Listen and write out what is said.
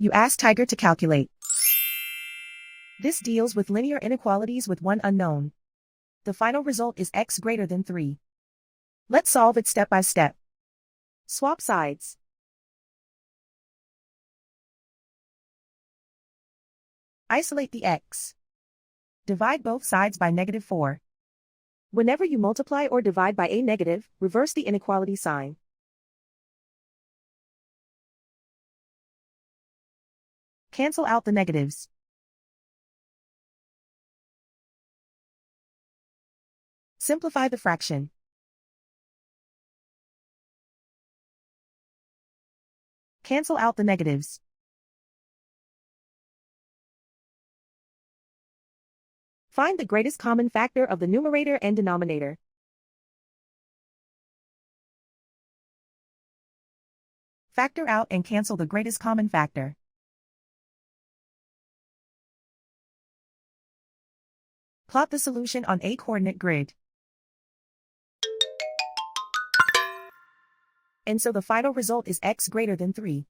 You ask Tiger to calculate. This deals with linear inequalities with one unknown. The final result is x greater than 3. Let's solve it step by step. Swap sides. Isolate the x. Divide both sides by -4. Whenever you multiply or divide by a negative, reverse the inequality sign. Cancel out the negatives. Simplify the fraction. Cancel out the negatives. Find the greatest common factor of the numerator and denominator. Factor out and cancel the greatest common factor. Plot the solution on a coordinate grid. And so the final result is x greater than 3.